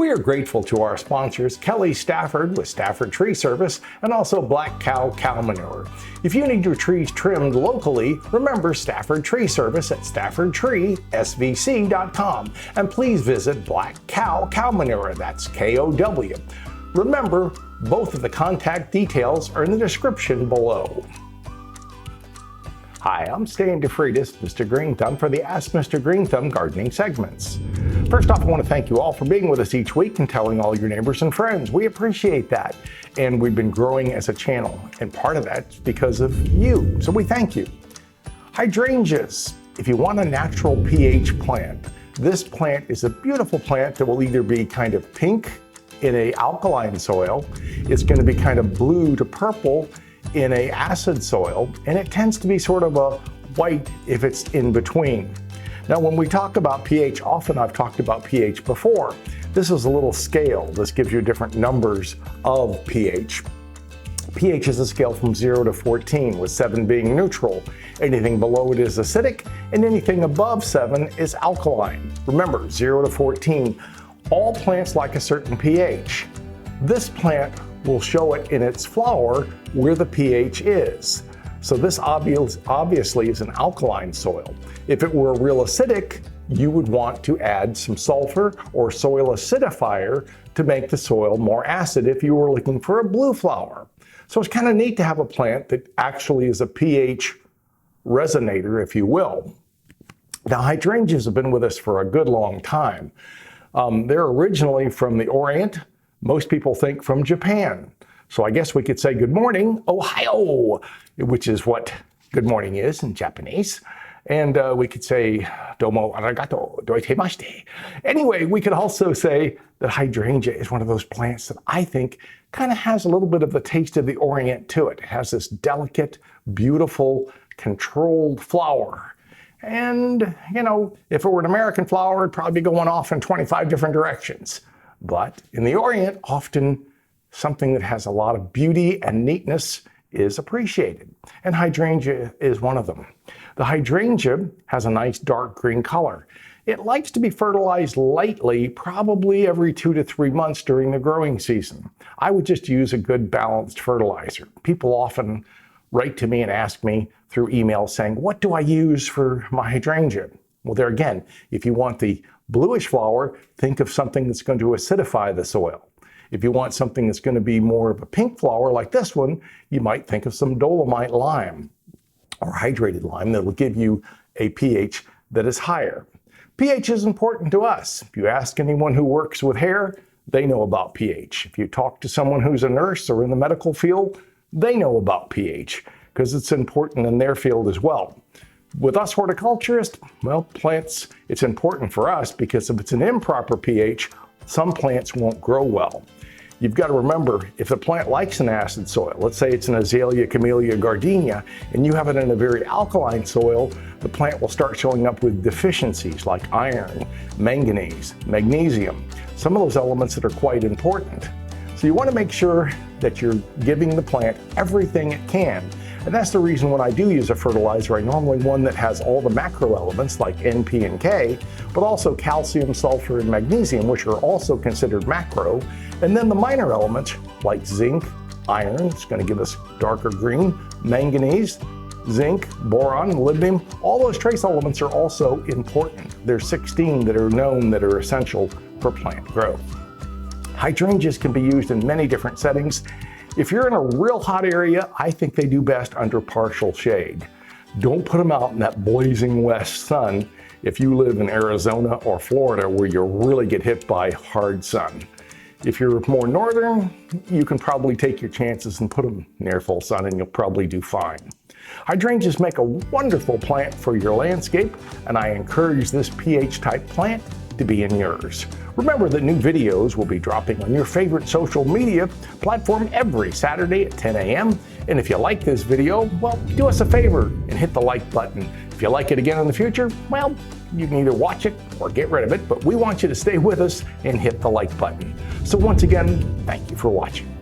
We are grateful to our sponsors, Kelly Stafford with Stafford Tree Service and also Black Kow Cow Manure. If you need your trees trimmed locally, remember Stafford Tree Service at staffordtreesvc.com. And please visit Black Kow Cow Manure, that's K-O-W. Remember, both of the contact details are in the description below. Hi, I'm Stan DeFreitas Mr. Greenthumb for the Ask Mr. Greenthumb Gardening Segments. First off, I want to thank you all for being with us each week and telling all your neighbors and friends. We appreciate that. And we've been growing as a channel, and part of that's because of you, so we thank you. Hydrangeas. If you want a natural pH plant, this plant is a beautiful plant that will either be kind of pink in a alkaline soil, it's going to be kind of blue to purple in a acid soil, and it tends to be sort of a white if it's in between. Now when we talk about pH, often I've talked about pH before. This is a little scale. This gives you different numbers of pH. pH is a scale from 0 to 14, with 7 being neutral. Anything below it is acidic, and anything above 7 is alkaline. Remember, 0 to 14, all plants like a certain pH. This plant will show it in its flower where the pH is. So this obviously is an alkaline soil. If it were real acidic, you would want to add some sulfur or soil acidifier to make the soil more acid if you were looking for a blue flower. So it's kind of neat to have a plant that actually is a pH resonator, if you will. Now, hydrangeas have been with us for a good long time. They're originally from the Orient. Most people think from Japan. So I guess we could say good morning, Ohio, which is what good morning is in Japanese. And we could say domo arigato doitemaste. Anyway, we could also say that hydrangea is one of those plants that I think kind of has a little bit of the taste of the Orient to it. It has this delicate, beautiful, controlled flower. And, you know, if it were an American flower, it'd probably be going off in 25 different directions. But in the Orient, often something that has a lot of beauty and neatness is appreciated. And hydrangea is one of them. The hydrangea has a nice dark green color. It likes to be fertilized lightly, probably every 2 to 3 months during the growing season. I would just use a good balanced fertilizer. People often write to me and ask me through email saying, what do I use for my hydrangea? Well, there again, if you want the bluish flower, think of something that's going to acidify the soil. If you want something that's going to be more of a pink flower like this one, you might think of some dolomite lime or hydrated lime that will give you a pH that is higher. pH is important to us. If you ask anyone who works with hair, they know about pH. If you talk to someone who's a nurse or in the medical field, they know about pH because it's important in their field as well. With us horticulturists, well, plants, it's important for us because if it's an improper pH, some plants won't grow well. You've got to remember, if the plant likes an acid soil, let's say it's an azalea, camellia, gardenia, and you have it in a very alkaline soil, the plant will start showing up with deficiencies like iron, manganese, magnesium, some of those elements that are quite important. So you want to make sure that you're giving the plant everything it can. And that's the reason when I do use a fertilizer, I normally one that has all the macro elements like N, P, and K, but also calcium, sulfur, and magnesium, which are also considered macro. And then the minor elements like zinc, iron, it's going to give us darker green, manganese, zinc, boron, molybdenum, all those trace elements are also important. There's 16 that are known that are essential for plant growth. Hydrangeas can be used in many different settings. If you're in a real hot area, I think they do best under partial shade. Don't put them out in that blazing west sun if you live in Arizona or Florida where you really get hit by hard sun. If you're more northern, you can probably take your chances and put them near full sun and you'll probably do fine. Hydrangeas make a wonderful plant for your landscape, and I encourage this pH type plant to be in yours. Remember that new videos will be dropping on your favorite social media platform every Saturday at 10 a.m. And if you like this video, well, do us a favor and hit the like button. If you like it again in the future, well, you can either watch it or get rid of it, but we want you to stay with us and hit the like button. So once again, thank you for watching.